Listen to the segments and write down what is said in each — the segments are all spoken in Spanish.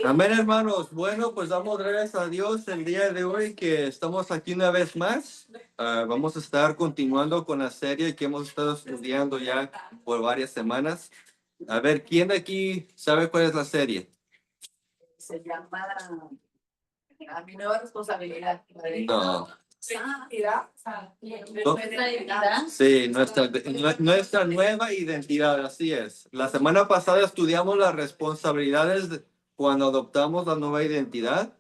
Amén, hermanos. Bueno, pues damos gracias a Dios el día de hoy que estamos aquí una vez más. Vamos a estar continuando con la serie que hemos estado estudiando ya por varias semanas. A ver, ¿quién de aquí sabe cuál es la serie? Se llama A mi nueva responsabilidad. No. Nuestra identidad. Sí, nuestra nueva identidad, así es. La semana pasada estudiamos las responsabilidades cuando adoptamos la nueva identidad.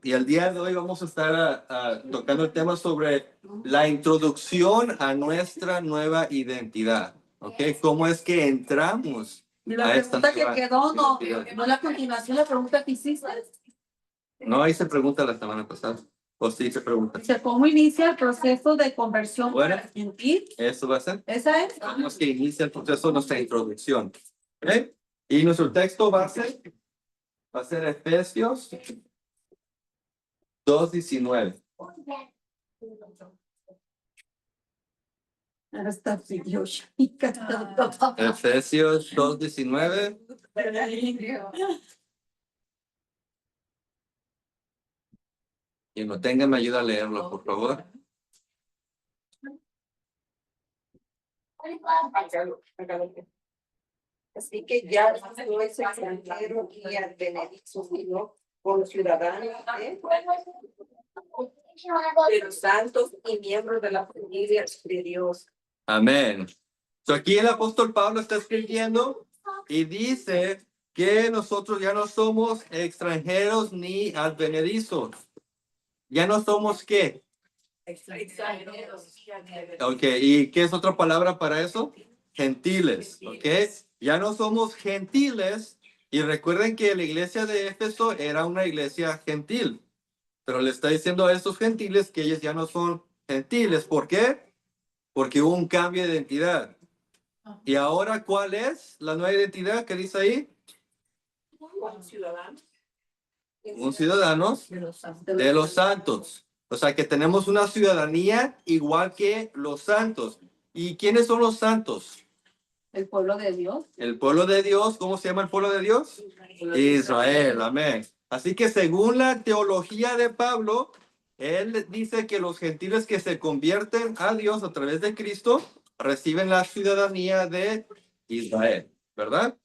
Y el día de hoy vamos a estar tocando el tema sobre la introducción a nuestra nueva identidad. ¿Ok? ¿Cómo es que entramos? La pregunta que quedó, no la continuación, la pregunta que hiciste. No, ahí se pregunta la semana pasada. O sí se pregunta. ¿Cómo inicia el proceso de conversión Bueno, para sentir? Eso va a ser. ¿Esa es? ¿Cómo es que inicia el proceso de nuestra introducción? ¿Ok? Y nuestro texto va a ser Efesios 2:19. Efesios 2:19. Quien lo tenga me ayuda a leerlo, por favor. Así que ya no es extranjero y advenedizo, sino con ciudadanos de los santos y miembros de la familia de Dios. Amén. So aquí el apóstol Pablo está escribiendo y dice que nosotros ya no somos extranjeros ni advenedizos. Ya no somos ¿qué? Extranjeros. Ok, ¿y qué es otra palabra para eso? Gentiles, ok. Ya no somos gentiles y recuerden que la iglesia de Éfeso era una iglesia gentil, pero le está diciendo a estos gentiles que ellos ya no son gentiles. ¿Por qué? Porque hubo un cambio de identidad. ¿Y ahora cuál es la nueva identidad que dice ahí? Un ciudadano de los santos. O sea que tenemos una ciudadanía igual que los santos. ¿Y quiénes son los santos? El pueblo de Dios. El pueblo de Dios, ¿cómo se llama el pueblo de Dios? Israel, amén. Así que según la teología de Pablo, él dice que los gentiles que se convierten a Dios a través de Cristo reciben la ciudadanía de Israel, ¿verdad?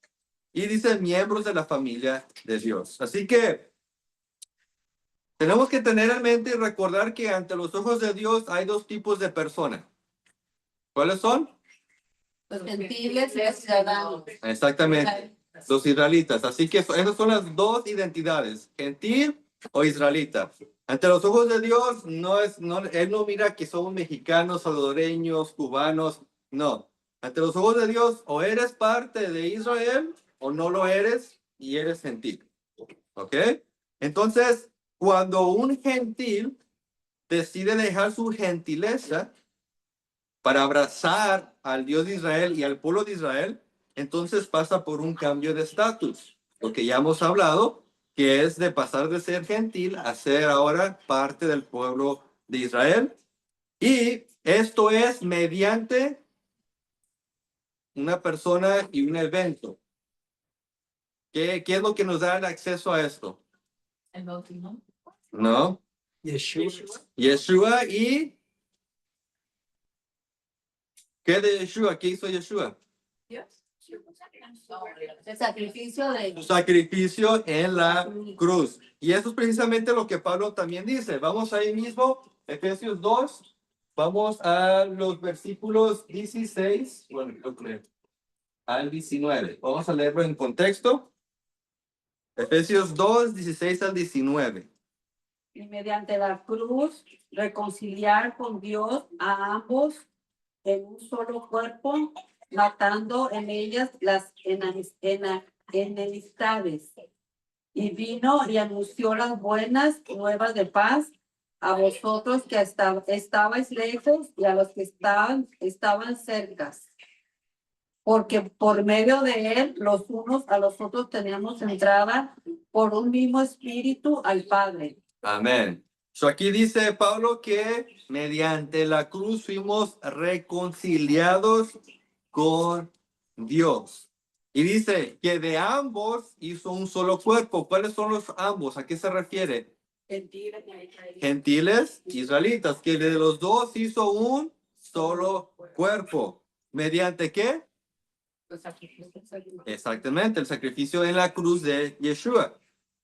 Y dice miembros de la familia de Dios. Así que tenemos que tener en mente y recordar que ante los ojos de Dios hay dos tipos de personas. ¿Cuáles son? Los gentiles y los ciudadanos. Exactamente, los israelitas. Así que esas son las dos identidades, gentil o israelita. Ante los ojos de Dios, Él no mira que somos mexicanos, salvadoreños, cubanos, no. Ante los ojos de Dios, o eres parte de Israel o no lo eres y eres gentil. ¿Ok? Entonces, cuando un gentil decide dejar su gentileza para abrazar al Dios de Israel y al pueblo de Israel, entonces pasa por un cambio de estatus, lo que ya hemos hablado, que es de pasar de ser gentil a ser ahora parte del pueblo de Israel. Y esto es mediante una persona y un evento. ¿Qué es lo que nos da el acceso a esto? El bautismo. ¿No? Yeshua y... ¿Qué de Yeshua? ¿Qué hizo Yeshua? El sacrificio de Su sacrificio en la cruz. Y eso es precisamente lo que Pablo también dice. Vamos ahí mismo, Efesios 2, vamos a los versículos 16, bueno, yo creo, al 19. Vamos a leerlo en contexto. Efesios 2, 16 al 19. y mediante la cruz reconciliar con Dios a ambos en un solo cuerpo, matando en ellas las enemistades. Y vino y anunció las buenas nuevas de paz a vosotros que estabais lejos y a los que estaban cerca. Porque por medio de él, los unos a los otros teníamos entrada por un mismo espíritu al Padre. Amén. So aquí dice Pablo que mediante la cruz fuimos reconciliados con Dios. Y dice que de ambos hizo un solo cuerpo. ¿Cuáles son los ambos? ¿A qué se refiere? Gentiles, israelitas, que de los dos hizo un solo cuerpo. ¿Mediante qué? Exactamente, el sacrificio en la cruz de Yeshua.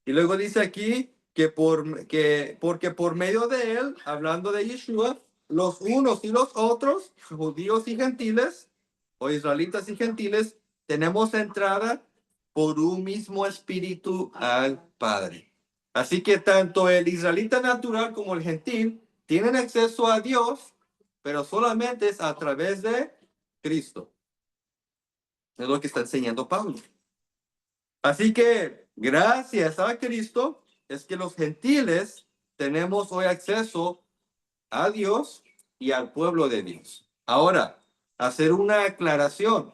Y luego dice aquí porque por medio de él, hablando de Yeshua, los unos y los otros, judíos y gentiles, o israelitas y gentiles, tenemos entrada por un mismo espíritu al Padre. Así que tanto el israelita natural como el gentil tienen acceso a Dios, pero solamente es a través de Cristo. Es lo que está enseñando Pablo. Así que gracias a Cristo es que los gentiles tenemos hoy acceso a Dios y al pueblo de Dios. Ahora, hacer una aclaración.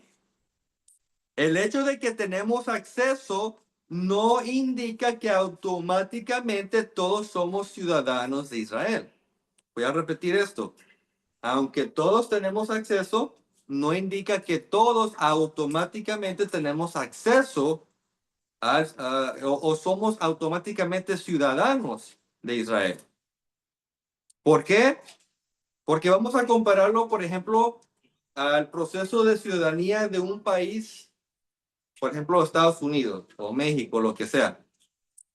El hecho de que tenemos acceso no indica que automáticamente todos somos ciudadanos de Israel. Voy a repetir esto. Aunque todos tenemos acceso, no indica que todos automáticamente tenemos acceso o somos automáticamente ciudadanos de Israel. ¿Por qué? Porque vamos a compararlo, por ejemplo, al proceso de ciudadanía de un país, por ejemplo, Estados Unidos o México, lo que sea.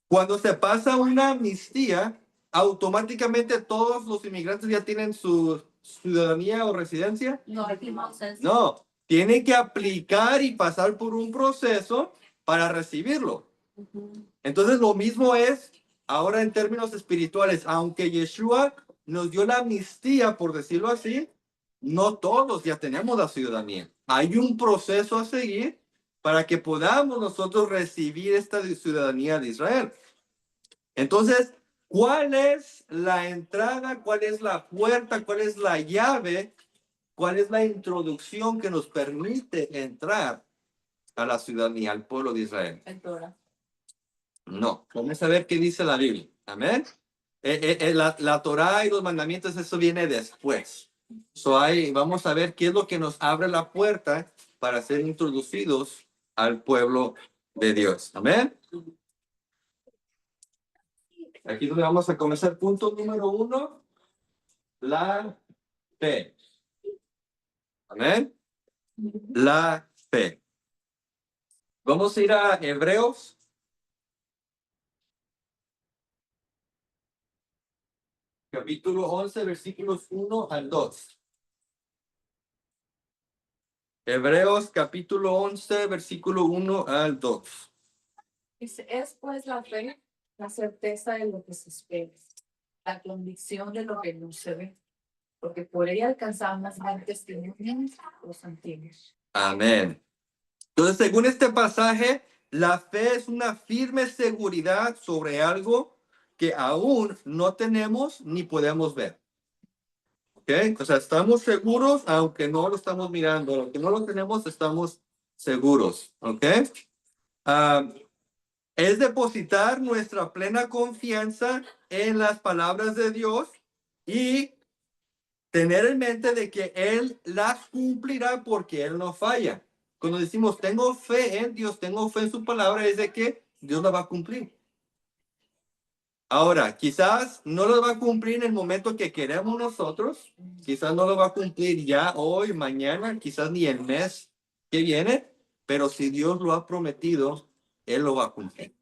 Cuando se pasa una amnistía, automáticamente todos los inmigrantes ya tienen su ciudadanía o residencia. No, tienen que aplicar y pasar por un proceso para recibirlo. Entonces lo mismo es ahora en términos espirituales, aunque Yeshua nos dio la amnistía, por decirlo así, no todos ya tenemos la ciudadanía. Hay un proceso a seguir para que podamos nosotros recibir esta ciudadanía de Israel. Entonces, ¿cuál es la entrada? ¿Cuál es la puerta? ¿Cuál es la llave? ¿Cuál es la introducción que nos permite entrar a la ciudadanía, al pueblo de Israel? No, vamos a ver qué dice la Biblia. Amén. La Torá y los mandamientos, eso viene después. Vamos a ver qué es lo que nos abre la puerta para ser introducidos al pueblo de Dios. Amén. Aquí donde vamos a comenzar. Punto número 1, la fe. Amén. La fe. Vamos a ir a Hebreos. Capítulo 11, versículos 1 al 2. Hebreos capítulo 11, versículo 1 al 2. Dice, es pues la fe, la certeza de lo que se espera, la convicción de lo que no se ve, porque por ella alcanzaban las testimonios los antiguos. Amén. Entonces, según este pasaje, la fe es una firme seguridad sobre algo que aún no tenemos ni podemos ver. ¿Ok? O sea, estamos seguros aunque no lo estamos mirando. Aunque no lo tenemos, estamos seguros. ¿Ok? Es depositar nuestra plena confianza en las palabras de Dios y tener en mente de que Él las cumplirá porque Él no falla. Cuando decimos tengo fe en Dios, tengo fe en su palabra, es de que Dios la va a cumplir. Ahora, quizás no lo va a cumplir en el momento que queremos nosotros, quizás no lo va a cumplir ya hoy, mañana, quizás ni el mes que viene, pero si Dios lo ha prometido, Él lo va a cumplir.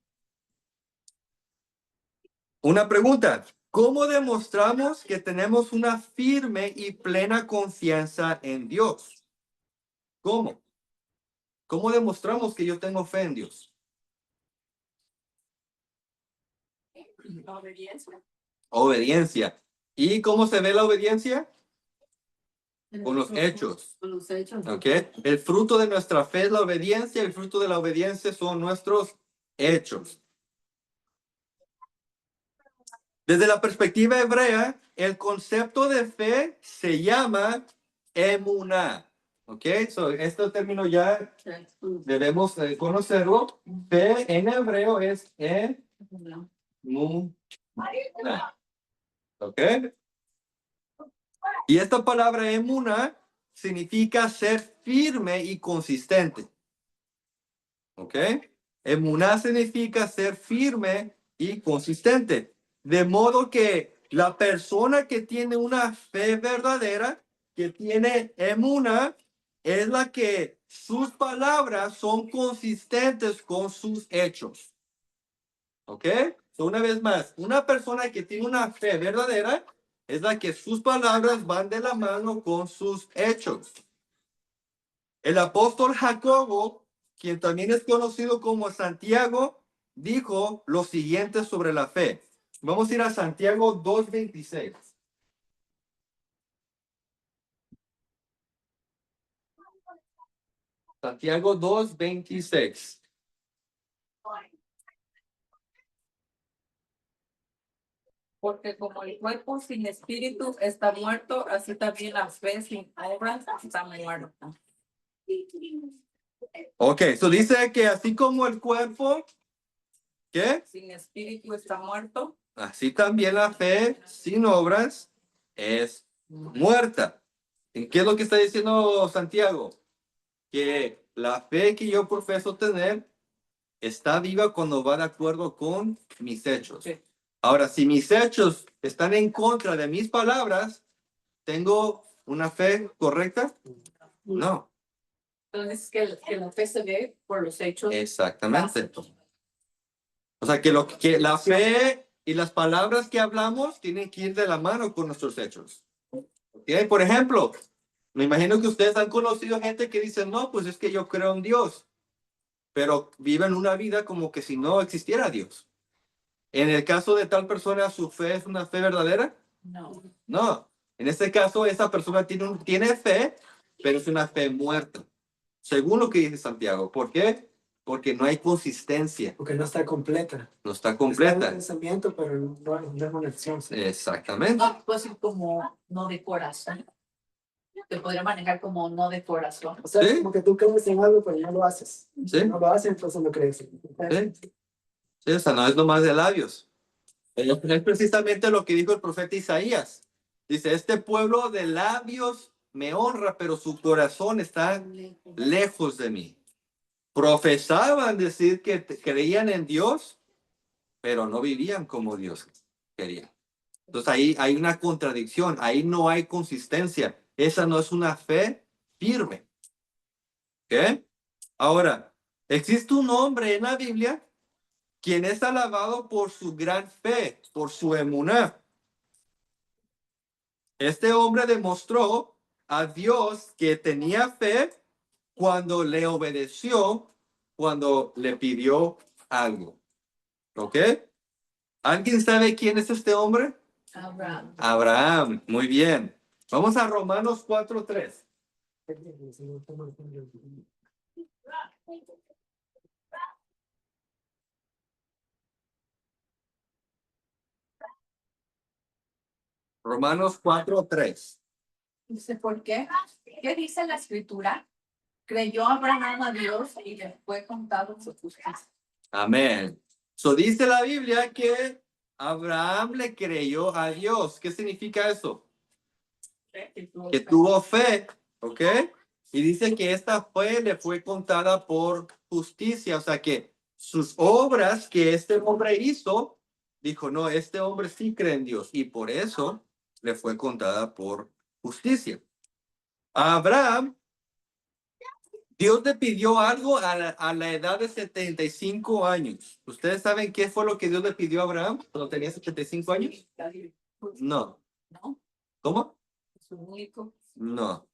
Una pregunta, ¿cómo demostramos que tenemos una firme y plena confianza en Dios? ¿Cómo? ¿Cómo demostramos que yo tengo fe en Dios? La obediencia. Obediencia. ¿Y cómo se ve la obediencia? Con los hechos. Con los hechos. ¿Ok? El fruto de nuestra fe es la obediencia, el fruto de la obediencia son nuestros hechos. Desde la perspectiva hebrea, el concepto de fe se llama emuná. ¿Ok? Este término ya debemos conocerlo. Fe en hebreo es emuná. ¿Ok? Y esta palabra emuná significa ser firme y consistente. ¿Ok? Emuná significa ser firme y consistente. De modo que la persona que tiene una fe verdadera, que tiene emuná, es la que sus palabras son consistentes con sus hechos. ¿Ok? So, una vez más, una persona que tiene una fe verdadera es la que sus palabras van de la mano con sus hechos. El apóstol Jacobo, quien también es conocido como Santiago, dijo lo siguiente sobre la fe. Vamos a ir a Santiago 2:26. Santiago 2:26. Porque como el cuerpo sin espíritu está muerto, así también la fe sin obras está muerta. Ok, eso dice que así como el cuerpo, ¿qué? Sin espíritu está muerto. Así también la fe sin obras es muerta. ¿En qué es lo que está diciendo Santiago? Que la fe que yo profeso tener está viva cuando va de acuerdo con mis hechos. Sí. Ahora, si mis hechos están en contra de mis palabras, ¿tengo una fe correcta? No. Entonces, que la fe se ve por los hechos. Exactamente. O sea, que la fe y las palabras que hablamos tienen que ir de la mano con nuestros hechos. ¿Ok? Por ejemplo, me imagino que ustedes han conocido gente que dice, no, pues es que yo creo en Dios, pero viven una vida como que si no existiera Dios. En el caso de tal persona, ¿su fe es una fe verdadera? No. No. En este caso, esa persona tiene fe, pero es una fe muerta. Según lo que dice Santiago. ¿Por qué? Porque no hay consistencia. Porque no está completa. No está Está en completa. pensamiento, pero no es una acción. ¿Sí? Exactamente. No, pues como no de corazón. Te podría manejar como no de corazón. O sea, ¿Sí? como que tú crees en algo, pero no lo haces. Sí. No lo haces, entonces no crees. Sí, o sea, no es nomás de labios. Es precisamente lo que dijo el profeta Isaías. Dice, este pueblo de labios me honra, pero su corazón está lejos de mí. Profesaban decir que creían en Dios, pero no vivían como Dios quería. Entonces ahí hay una contradicción, ahí no hay consistencia. Esa no es una fe firme. ¿Ok? Ahora, existe un hombre en la Biblia quien es alabado por su gran fe, por su emuná. Este hombre demostró a Dios que tenía fe cuando le obedeció, cuando le pidió algo. ¿Ok? ¿Alguien sabe quién es este hombre? Abraham. Abraham. Muy bien. Vamos a Romanos 4:3. Romanos 4:3. Dice, ¿por qué? ¿Qué dice la escritura? Creyó Abraham a Dios y le fue contado su justicia. Amén. So dice la Biblia que Abraham le creyó a Dios. ¿Qué significa eso? Que tuvo fe, ¿ok? Y dice que esta fe le fue contada por justicia, o sea que sus obras que este hombre hizo, dijo, no, este hombre sí cree en Dios y por eso le fue contada por justicia. A Abraham, Dios le pidió algo a la edad de 75 años. ¿Ustedes saben qué fue lo que Dios le pidió a Abraham cuando tenía 75 años? No. ¿No? ¿Cómo? Su único. No.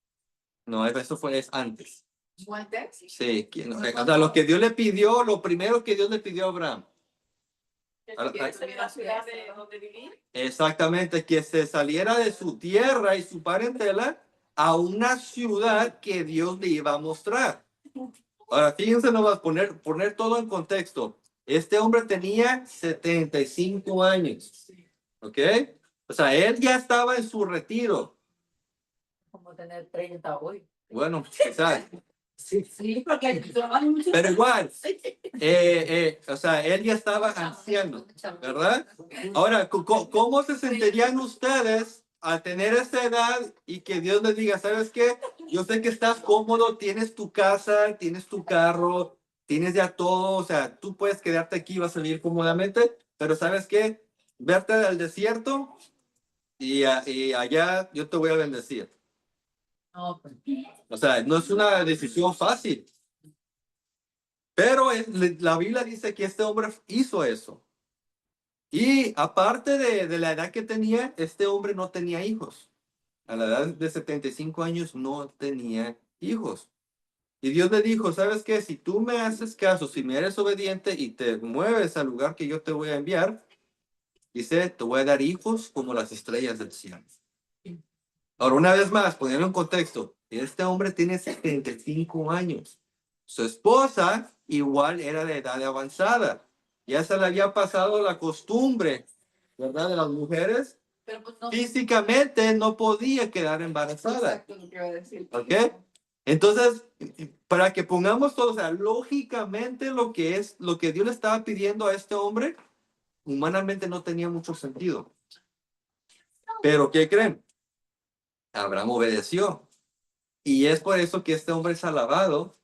No, eso es antes. ¿Muerte? Sí, o sea, lo que Dios le pidió, lo primero que Dios le pidió a Abraham. ¿Quieres salir a la ciudad de donde vivir? Exactamente, que se saliera de su tierra y su parentela a una ciudad que Dios le iba a mostrar. Ahora, fíjense nomás, poner todo en contexto. Este hombre tenía 75 años, ¿ok? O sea, él ya estaba en su retiro. Como tener 30 hoy. Bueno, quizás. Sí. Sí, porque trabaja mucho. Pero igual, o sea, él ya estaba anciano, ¿verdad? Ahora, ¿cómo se sentirían ustedes al tener esa edad y que Dios les diga, ¿sabes qué? Yo sé que estás cómodo, tienes tu casa, tienes tu carro, tienes ya todo, o sea, tú puedes quedarte aquí, vas a vivir cómodamente, pero ¿sabes qué? Verte al desierto y allá yo te voy a bendecir. No, pues, O sea, no es una decisión fácil, pero la Biblia dice que este hombre hizo eso. Y aparte de la edad que tenía, este hombre no tenía hijos. A la edad de 75 años no tenía hijos. Y Dios le dijo, ¿sabes qué? Si tú me haces caso, si me eres obediente y te mueves al lugar que yo te voy a enviar, dice, te voy a dar hijos como las estrellas del cielo. Ahora, una vez más, poniendo en contexto, este hombre tiene 75 años. Su esposa igual era de edad avanzada. Ya se le había pasado la costumbre, ¿verdad? De las mujeres. pero pues no. Físicamente no podía quedar embarazada. Exacto lo que iba a decir. ¿Ok? Entonces, para que pongamos todo, o sea, lógicamente lo que Dios le estaba pidiendo a este hombre, humanamente no tenía mucho sentido. Pero, ¿qué creen? Abraham obedeció. Y es por eso que este hombre es alabado,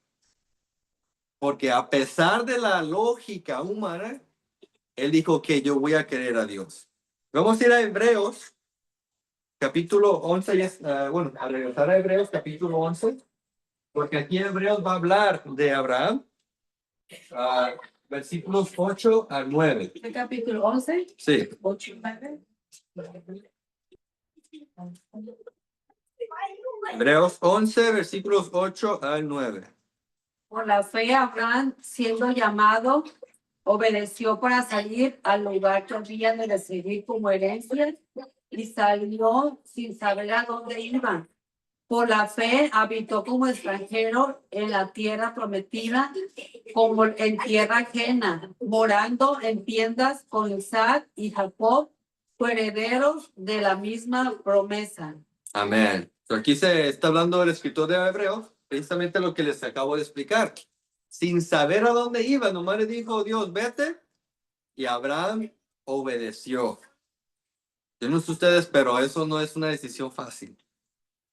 porque a pesar de la lógica humana, él dijo que yo voy a creer a Dios. Vamos a ir a Hebreos, capítulo 11, bueno, a regresar a Hebreos, capítulo 11, porque aquí en Hebreos va a hablar de Abraham, versículos 8 al 9. ¿Qué capítulo 11? Sí, 8 y 9. Hebreos 11, versículos 8 al 9. Por la fe, Abraham, siendo llamado, obedeció para salir al lugar que había de recibir como herencia y salió sin saber a dónde iba. Por la fe habitó como extranjero en la tierra prometida, como en tierra ajena, morando en tiendas con Isaac y Jacob, herederos de la misma promesa. Amén. Aquí se está hablando el escritor de Hebreos, precisamente lo que les acabo de explicar. Sin saber a dónde iba, nomás le dijo Dios, vete, y Abraham obedeció. Yo no sé ustedes, pero eso no es una decisión fácil,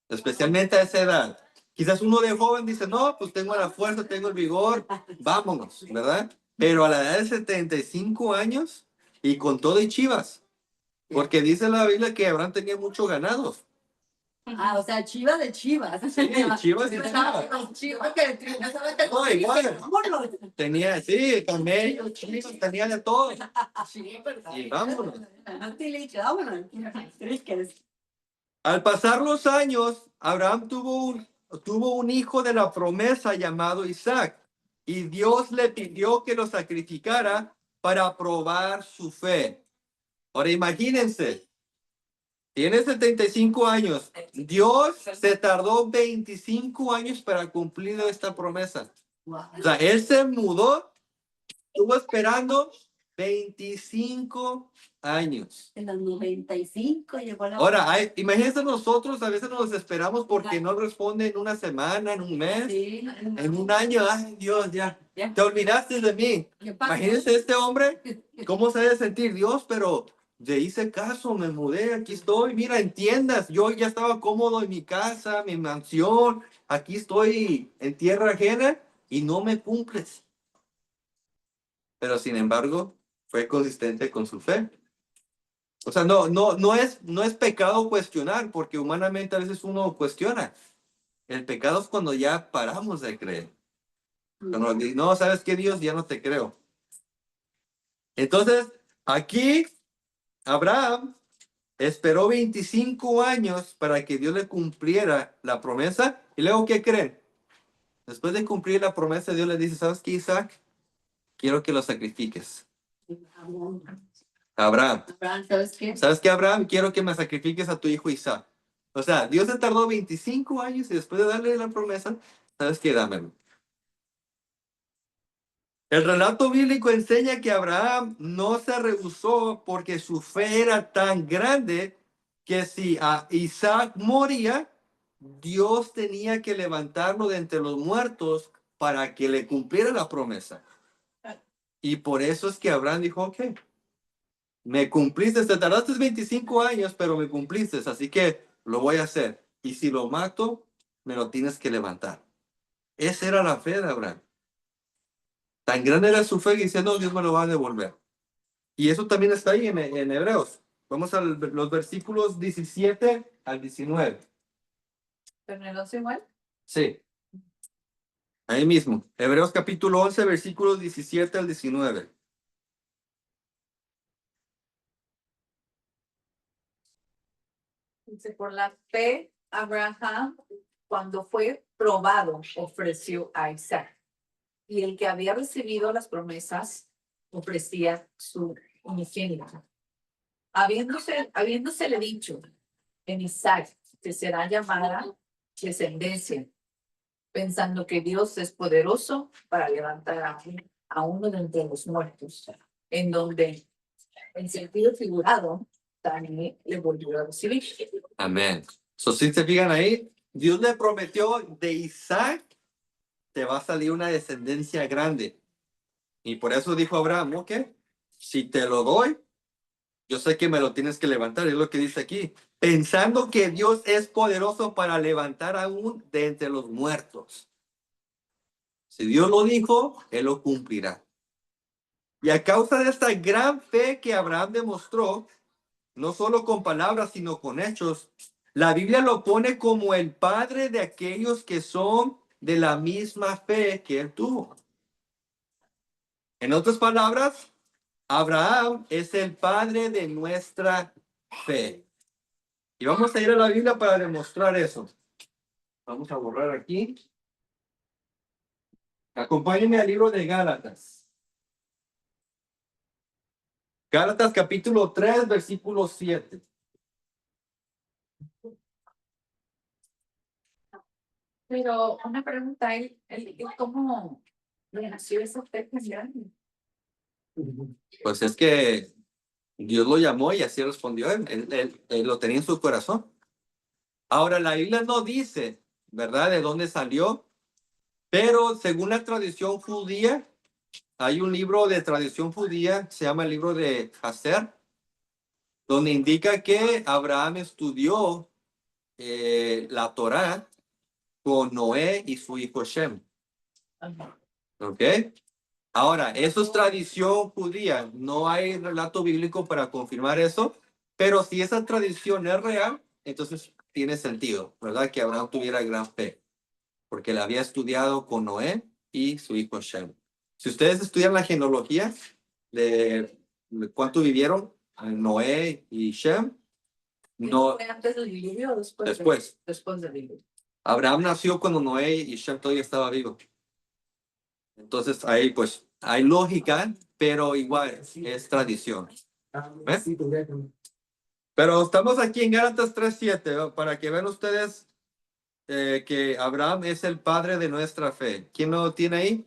especialmente a esa edad. Quizás uno de joven dice, no, pues tengo la fuerza, tengo el vigor, vámonos, ¿verdad? Pero a la edad de 75 años y con todo y chivas, porque dice la Biblia que Abraham tenía mucho ganado. Ah, o sea, chivas de chivas. Sí, chivas y chivas. Chivas que No, igual. vámonos. Tenía, sí, camellos, chivas, tenía de todo. Sí, ¿verdad? Y vámonos. Vámonos. Al pasar los años, Abraham tuvo un hijo de la promesa llamado Isaac, y Dios le pidió que lo sacrificara para probar su fe. Ahora imagínense, tiene 75 años. Dios se tardó 25 años para cumplir esta promesa. O sea, él se mudó, estuvo esperando 25 años. En los 95 llegó la. Ahora, imagínense nosotros, a veces nos esperamos porque no responde en una semana, en un mes, Sí, en un año. Ay, Dios, ya, Ya. te olvidaste de mí. ¿Qué pasó? Imagínense este hombre, ¿cómo se debe sentir Dios? Pero le hice caso, me mudé, aquí estoy. Mira, entiendas, yo ya estaba cómodo en mi casa, mi mansión. Aquí estoy en tierra ajena y no me cumples. Pero sin embargo, fue consistente con su fe. O sea, no es pecado cuestionar, porque humanamente a veces uno cuestiona. El pecado es cuando ya paramos de creer. Cuando no, ¿sabes qué, Dios? Ya no te creo. Entonces, aquí Abraham esperó 25 años para que Dios le cumpliera la promesa. Y luego, ¿qué creen? Después de cumplir la promesa, Dios le dice, ¿sabes qué, Isaac? Quiero que lo sacrifiques. Abraham. ¿Sabes qué? ¿Sabes qué, Abraham? Quiero que me sacrifiques a tu hijo Isaac. O sea, Dios se tardó 25 años y después de darle la promesa, ¿sabes qué? Dámelo. El relato bíblico enseña que Abraham no se rehusó porque su fe era tan grande que si a Isaac moría, Dios tenía que levantarlo de entre los muertos para que le cumpliera la promesa. Y por eso es que Abraham dijo, ok, me cumpliste, te tardaste 25 años, pero me cumpliste, así que lo voy a hacer. Y si lo mato, me lo tienes que levantar. Esa era la fe de Abraham. Tan grande era su fe que dice, no, Dios me lo va a devolver. Y eso también está ahí en Hebreos. Vamos a los versículos 17 al 19. Pero en el 11 igual. Sí, ahí mismo. Hebreos capítulo 11, versículos 17 al 19. Dice, por la fe, Abraham, cuando fue probado, ofreció a Isaac. Y el que había recibido las promesas, ofrecía su unigénito. Habiéndosele dicho en Isaac que será llamada descendencia, pensando que Dios es poderoso para levantar a uno de entre los muertos, en donde, en sentido figurado, también le volvió a recibir. Amén. So, si se fijan ahí, Dios le prometió de Isaac te va a salir una descendencia grande. Y por eso dijo Abraham, ok, si te lo doy, yo sé que me lo tienes que levantar, es lo que dice aquí. Pensando que Dios es poderoso para levantar aún de entre los muertos. Si Dios lo dijo, Él lo cumplirá. Y a causa de esta gran fe que Abraham demostró, no solo con palabras, sino con hechos, la Biblia lo pone como el padre de aquellos que son de la misma fe que él tuvo. En otras palabras, Abraham es el padre de nuestra fe. Y vamos a ir a la Biblia para demostrar eso. Vamos a borrar aquí. Acompáñenme al libro de Gálatas. Gálatas capítulo 3, versículo 7. Pero una pregunta, ¿él cómo le nació esa fe tan grande? Pues es que Dios lo llamó y así respondió él. Él lo tenía en su corazón. Ahora, la Biblia no dice, ¿verdad?, de dónde salió, pero según la tradición judía, hay un libro de tradición judía, se llama el libro de Hazer, donde indica que Abraham estudió la Torá con Noé y su hijo Shem. Ajá. ¿Ok? Ahora, eso es tradición judía. No hay relato bíblico para confirmar eso, pero si esa tradición es real, entonces tiene sentido, ¿verdad? Que Abraham tuviera gran fe, porque la había estudiado con Noé y su hijo Shem. Si ustedes estudian la genealogía de cuánto vivieron Noé y Shem, no, ¿Fue antes del diluvio o después? después. Después del diluvio. Abraham nació cuando Noé y Shem todavía estaba vivo. Entonces ahí pues hay lógica, pero igual es tradición. ¿Eh? Sí, tendría que- Pero estamos aquí en Gálatas 3:7 para que vean ustedes que Abraham es el padre de nuestra fe. ¿Quién lo tiene ahí?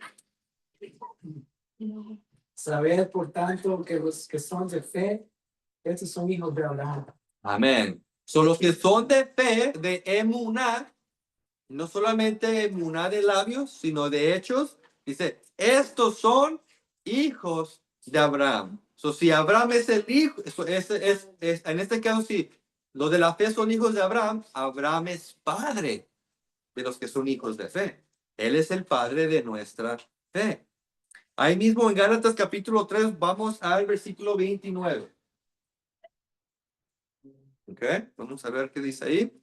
Saber, por tanto, que los que son de fe, estos son hijos de Abraham. Amén. Son los que son de fe, de emuná, no solamente emuná de labios, sino de hechos. Dice, estos son hijos de Abraham. So, si Abraham es el hijo, en este caso, si los de la fe son hijos de Abraham, Abraham es padre de los que son hijos de fe. Él es el padre de nuestra fe. Ahí mismo en Gálatas capítulo 3, vamos al versículo 29. Ok, vamos a ver qué dice ahí.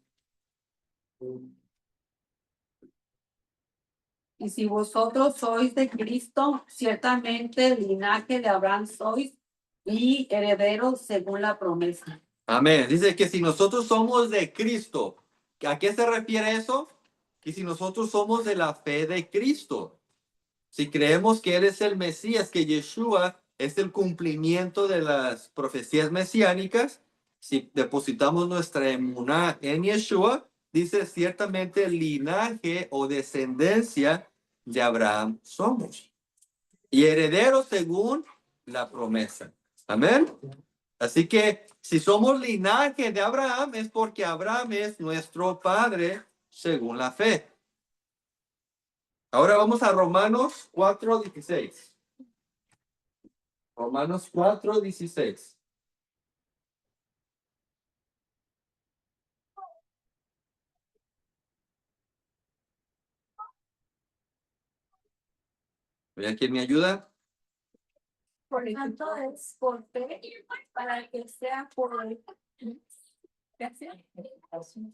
Y si vosotros sois de Cristo, ciertamente linaje de Abraham sois y herederos según la promesa. Amén. Dice que si nosotros somos de Cristo, ¿a qué se refiere eso? Que si nosotros somos de la fe de Cristo, si creemos que Él es el Mesías, que Yeshua es el cumplimiento de las profecías mesiánicas, si depositamos nuestra emuná en Yeshua, dice ciertamente linaje o descendencia de Abraham somos. Y herederos según la promesa. Amén. Así que si somos linaje de Abraham es porque Abraham es nuestro padre según la fe. Ahora vamos a Romanos 4:16. Romanos 4:16. ¿Vean quién me ayuda? Por tanto, es por fe, para que sea por gracia,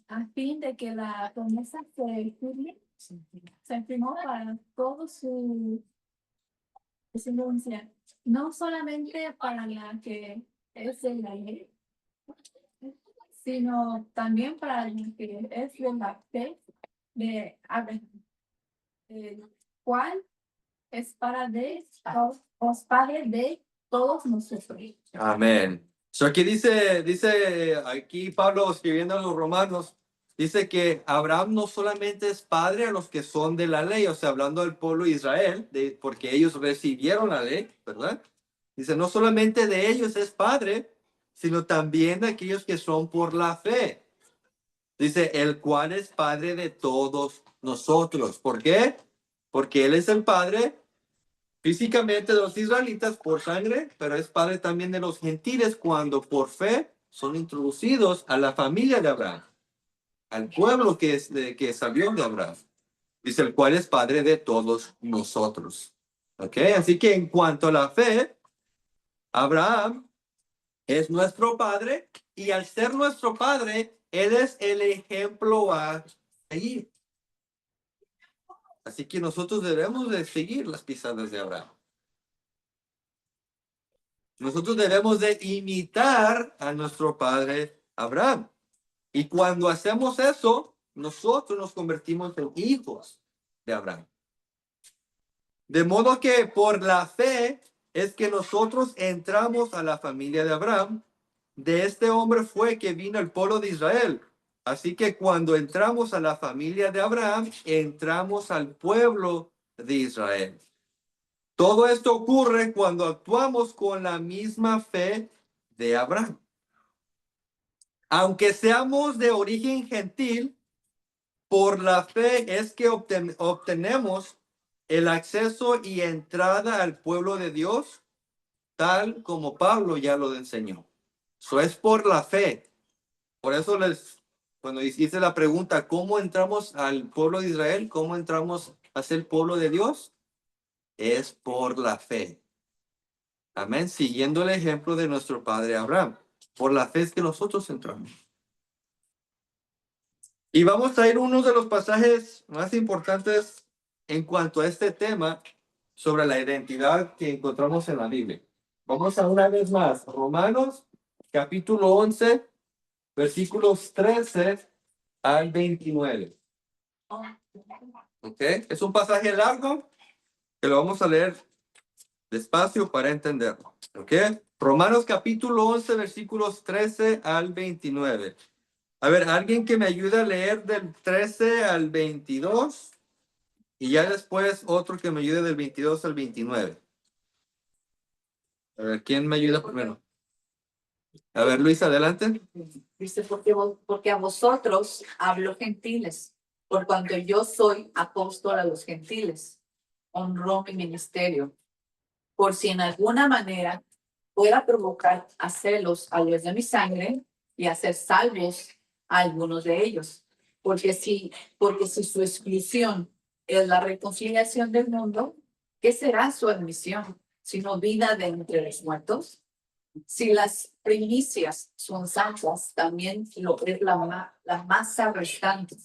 a fin de que la promesa se cumpla, se firmó para todo su descendencia, no solamente para la que es de la ley, sino también para la que es de la fe de Abraham, el cual es para de los padres de todos nosotros. Amén. So aquí dice aquí Pablo escribiendo a los romanos, dice que Abraham no solamente es padre a los que son de la ley, o sea, hablando del pueblo de Israel, porque ellos recibieron la ley, ¿verdad? Dice, no solamente de ellos es padre, sino también de aquellos que son por la fe. Dice, el cual es padre de todos nosotros. ¿Por qué? Porque él es el padre físicamente de los israelitas por sangre, pero es padre también de los gentiles cuando por fe son introducidos a la familia de Abraham, al pueblo que salió de Abraham. Dice, el cual es padre de todos nosotros. ¿Ok? Así que en cuanto a la fe, Abraham es nuestro padre y al ser nuestro padre, él es el ejemplo a seguir. Así que nosotros debemos de seguir las pisadas de Abraham. Nosotros debemos de imitar a nuestro padre Abraham. Y cuando hacemos eso, nosotros nos convertimos en hijos de Abraham. De modo que por la fe es que nosotros entramos a la familia de Abraham. De este hombre fue que vino el pueblo de Israel. Así que cuando entramos a la familia de Abraham, entramos al pueblo de Israel. Todo esto ocurre cuando actuamos con la misma fe de Abraham. Aunque seamos de origen gentil, por la fe es que obtenemos el acceso y entrada al pueblo de Dios, tal como Pablo ya lo enseñó. Eso es por la fe. Por eso cuando hice la pregunta, ¿cómo entramos al pueblo de Israel? ¿Cómo entramos a ser pueblo de Dios? Es por la fe. Amén. Siguiendo el ejemplo de nuestro padre Abraham. Por la fe es que nosotros entramos. Y vamos a ir a uno de los pasajes más importantes en cuanto a este tema sobre la identidad que encontramos en la Biblia. Vamos a una vez más. Romanos, capítulo 11, versículos 13 al 29. ¿Ok? Es un pasaje largo que lo vamos a leer despacio para entenderlo. ¿Ok? Romanos capítulo 11, versículos 13 al 29. A ver, alguien que me ayude a leer del 13 al 22 y ya después otro que me ayude del 22 al 29. A ver, ¿quién me ayuda primero? A ver, Luis, adelante. Dice, porque a vosotros hablo gentiles, por cuanto yo soy apóstol a los gentiles, honró mi ministerio, por si en alguna manera pueda provocar a celos a los de mi sangre y hacer salvos a algunos de ellos. Porque si su exclusión es la reconciliación del mundo, ¿qué será su admisión? Sino vida de entre los muertos. Si las primicias son santas, también lo es la masa restante.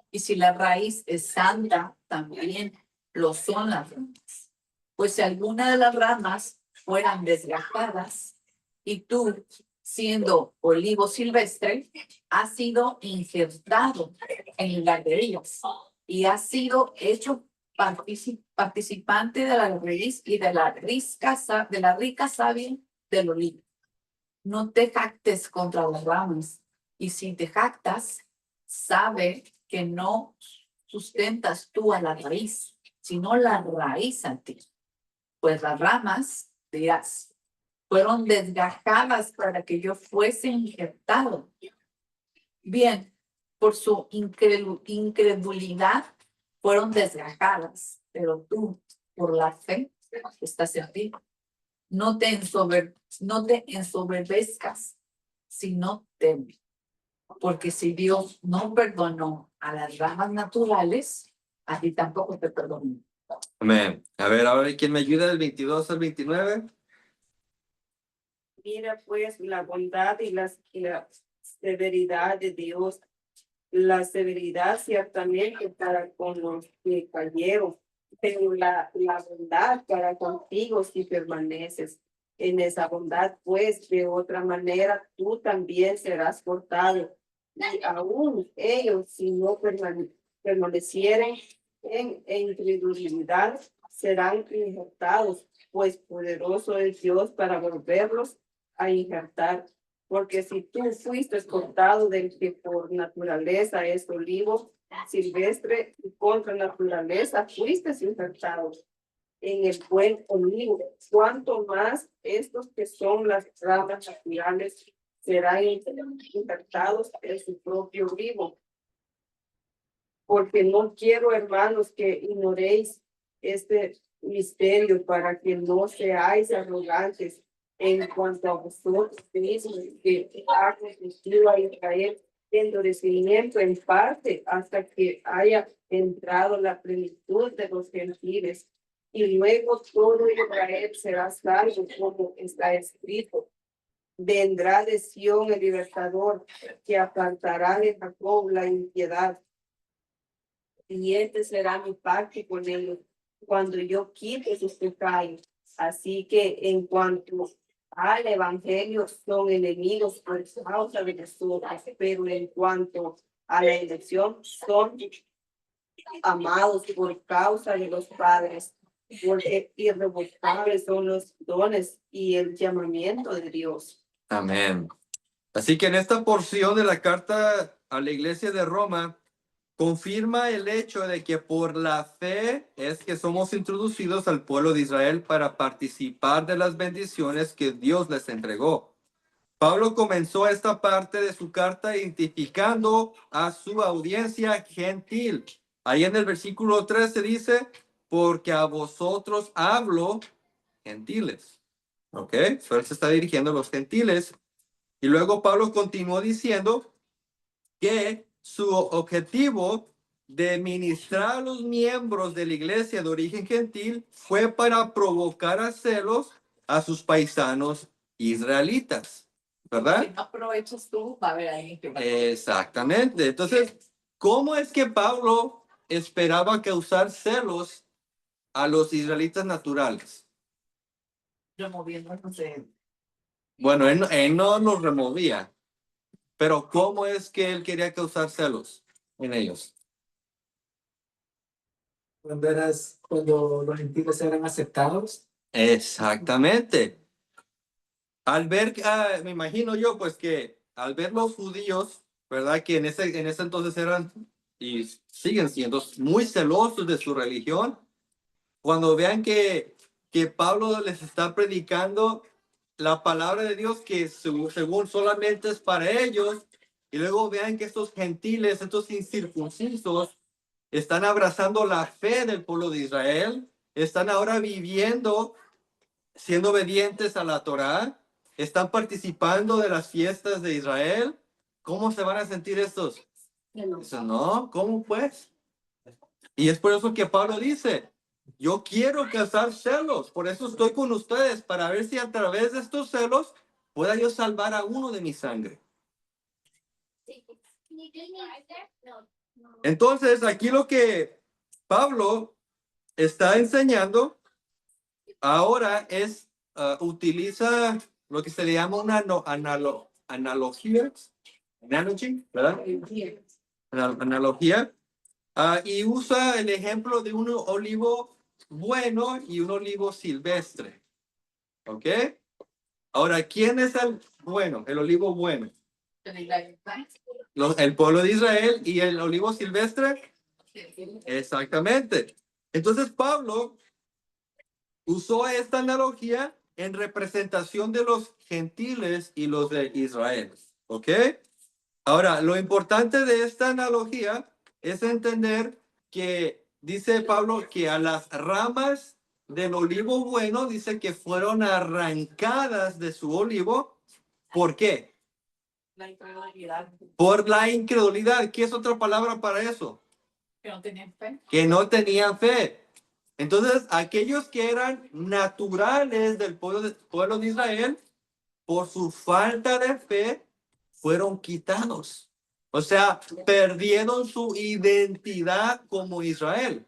Y si la raíz es santa, también lo son las ramas. Pues si alguna de las ramas fueran desgajadas y tú, siendo olivo silvestre, has sido injertado en la de ellos y has sido hecho participante de la raíz y de la rica savia del olivo. No te jactes contra las ramas, y si te jactas, sabe que no sustentas tú a la raíz, sino la raíz a ti. Pues las ramas, dirás, fueron desgajadas para que yo fuese injertado. Bien, por su incredulidad fueron desgajadas, pero tú, por la fe, estás en ti. No te ensoberbezcas, sino teme. Porque si Dios no perdonó a las ramas naturales, a ti tampoco te perdonó. Amén. A ver, ahora ¿quién me ayuda del 22 al 29? Mira pues la bondad y la severidad de Dios, la severidad ciertamente para con los que cayeron, pero la bondad para contigo si permaneces. En esa bondad, pues, de otra manera, tú también serás cortado. Y aún ellos, si no permanecieren en incredulidad, serán injertados, pues poderoso es Dios para volverlos a injertar. Porque si tú fuiste cortado del que por naturaleza es olivo silvestre y contra naturaleza fuiste injertado en el buen olivo, cuanto más estos que son las ramas naturales serán injertados en su propio olivo. Porque no quiero, hermanos, que ignoréis este misterio para que no seáis arrogantes en cuanto a vosotros mismos, que ha conducido a Israel endurecimiento en parte hasta que haya entrado la plenitud de los gentiles. Y luego todo Israel será salvo, como está escrito. Vendrá de Sión el libertador, que apartará de Jacob la impiedad. Y este será mi pacto con ellos cuando yo quite sus pecados. Así que en cuanto al evangelio son enemigos por causa de nosotros, pero en cuanto a la elección son amados por causa de los padres, porque irrevocables son los dones y el llamamiento de Dios. Amén. Así que en esta porción de la carta a la iglesia de Roma, confirma el hecho de que por la fe es que somos introducidos al pueblo de Israel para participar de las bendiciones que Dios les entregó. Pablo comenzó esta parte de su carta identificando a su audiencia gentil. Ahí en el versículo 13 dice, porque a vosotros hablo gentiles. ¿Ok? Él se está dirigiendo a los gentiles. Y luego Pablo continuó diciendo que su objetivo de ministrar a los miembros de la iglesia de origen gentil fue para provocar a celos a sus paisanos israelitas, Si ¿verdad? no aprovechas tú, va a haber alguien que va a Exactamente. Entonces, ¿cómo es que Pablo esperaba causar celos a los israelitas naturales? removiéndonos de Bueno, él no los removía, pero ¿cómo es que él quería causar celos en ellos? Cuando los gentiles eran aceptados, Exactamente. Al ver, me imagino yo, pues que al ver los judíos, ¿verdad? Que en ese entonces eran y siguen siendo muy celosos de su religión, cuando vean que Pablo les está predicando la palabra de Dios que según solamente es para ellos, y luego vean que estos gentiles, estos incircuncisos, están abrazando la fe del pueblo de Israel, están ahora viviendo, siendo obedientes a la Torá, están participando de las fiestas de Israel. ¿Cómo se van a sentir estos? Dicen, no, ¿cómo pues? Y es por eso que Pablo dice, yo quiero causar celos, por eso estoy con ustedes, para ver si a través de estos celos pueda yo salvar a uno de mi sangre. Entonces, aquí lo que Pablo está enseñando ahora es, utiliza lo que se le llama una analogía, ¿verdad? Analogía, y usa el ejemplo de un olivo bueno y un olivo silvestre. ¿Ok? Ahora, ¿quién es el bueno, el olivo bueno? El pueblo de Israel y el olivo silvestre. Exactamente. Entonces, Pablo usó esta analogía en representación de los gentiles y los de Israel. ¿Ok? Ahora, lo importante de esta analogía es entender que dice Pablo que a las ramas del olivo bueno dice que fueron arrancadas de su olivo. ¿Por qué? la incredulidad, Por la incredulidad. ¿Qué es otra palabra para eso? que no tenían fe. Que no tenían fe. Entonces, aquellos que eran naturales del pueblo de Israel, por su falta de fe, fueron quitados. O sea, perdieron su identidad como Israel.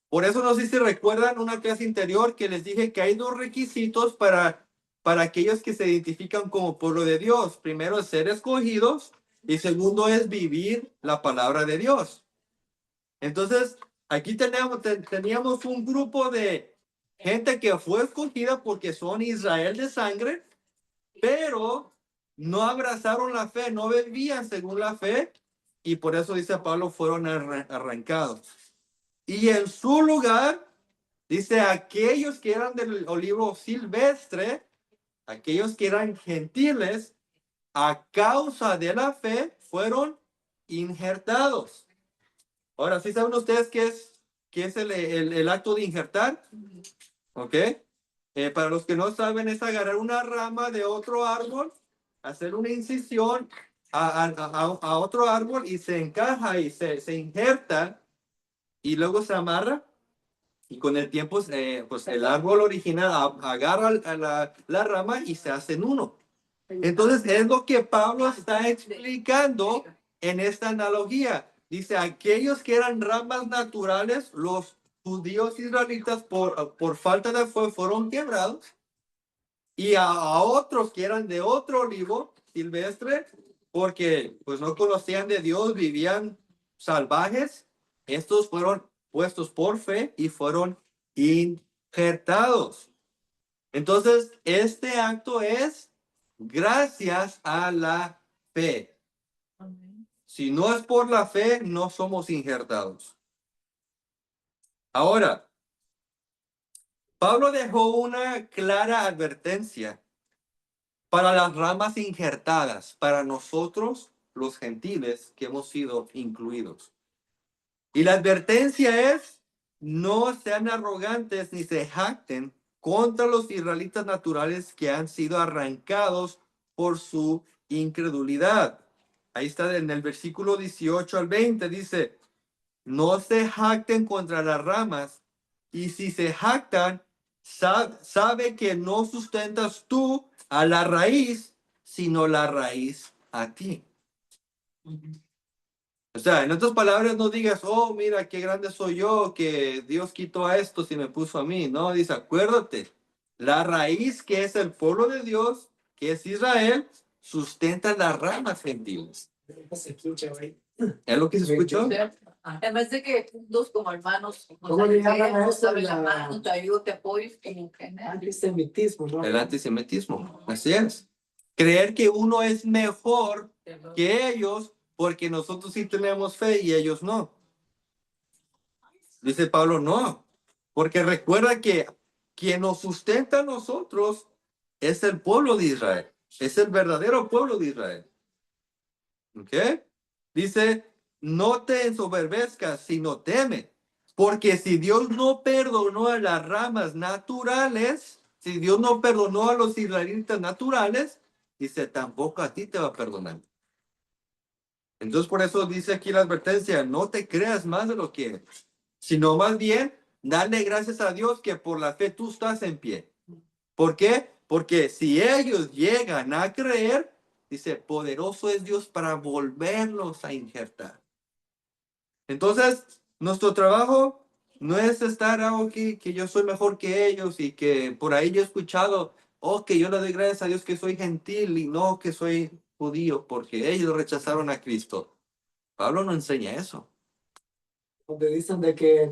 Por eso no sé si recuerdan una clase anterior que les dije que hay dos requisitos para aquellos que se identifican como pueblo de Dios. Primero es ser escogidos y segundo es vivir la palabra de Dios. Entonces, aquí teníamos un grupo de gente que fue escogida porque son Israel de sangre, pero no abrazaron la fe, no vivían según la fe, y por eso dice Pablo, fueron arrancados. Y en su lugar, dice, aquellos que eran del olivo silvestre, aquellos que eran gentiles, a causa de la fe, fueron injertados. Ahora, ¿sí saben ustedes qué es el acto de injertar? ¿Ok? Para los que no saben, es agarrar una rama de otro árbol, hacer una incisión a otro árbol y se encaja y se injerta y luego se amarra. Y con el tiempo, pues el árbol original agarra a la rama y se hacen uno. Entonces, es lo que Pablo está explicando en esta analogía. Dice, aquellos que eran ramas naturales, los judíos israelitas por falta de fe fueron quebrados. Y a otros que eran de otro olivo silvestre, porque pues no conocían de Dios, vivían salvajes, estos fueron puestos por fe y fueron injertados. Entonces, este acto es gracias a la fe. Si no es por la fe, no somos injertados. Ahora, Pablo dejó una clara advertencia para las ramas injertadas, para nosotros los gentiles que hemos sido incluidos. Y la advertencia es, no sean arrogantes ni se jacten contra los israelitas naturales que han sido arrancados por su incredulidad. Ahí está en el versículo 18 al 20, dice, no se jacten contra las ramas, y si se jactan, sabe que no sustentas tú a la raíz, sino la raíz a ti. O sea, en otras palabras, no digas, oh, mira qué grande soy yo, que Dios quitó a esto y me puso a mí. No, dice, acuérdate, la raíz que es el pueblo de Dios, que es Israel, sustenta las ramas gentiles. ¿Es lo que se escuchó? En vez de que juntos como hermanos, ¿Cómo le llaman a eso? la mano, te ayudo, te apoyo, en general. Antisemitismo, ¿no? El antisemitismo, así es. Creer que uno es mejor que ellos porque nosotros sí tenemos fe y ellos no. Dice Pablo, no, porque recuerda que quien nos sustenta a nosotros es el pueblo de Israel, es el verdadero pueblo de Israel. ¿Ok? Dice, no te ensoberbezcas, sino teme, porque si Dios no perdonó a las ramas naturales, si Dios no perdonó a los israelitas naturales, dice, tampoco a ti te va a perdonar. Entonces, por eso dice aquí la advertencia, no te creas más de lo que eres, sino más bien, dale gracias a Dios que por la fe tú estás en pie. ¿Por qué? Porque si ellos llegan a creer, dice, poderoso es Dios para volverlos a injertar. Entonces, nuestro trabajo no es estar aquí, que yo soy mejor que ellos y que por ahí yo he escuchado, oh, que yo le doy gracias a Dios que soy gentil y no que soy judío, porque ellos rechazaron a Cristo. Pablo no enseña eso. Donde dicen de que